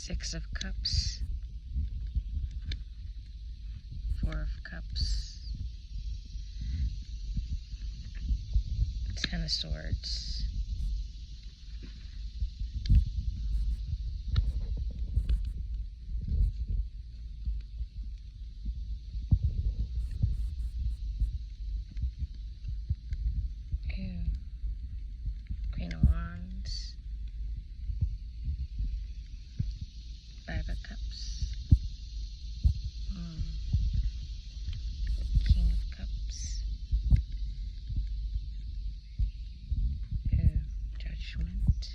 Six of Cups, Four of Cups, Ten of Swords, Queen of Wands, Five of Cups, King of Cups, Judgment,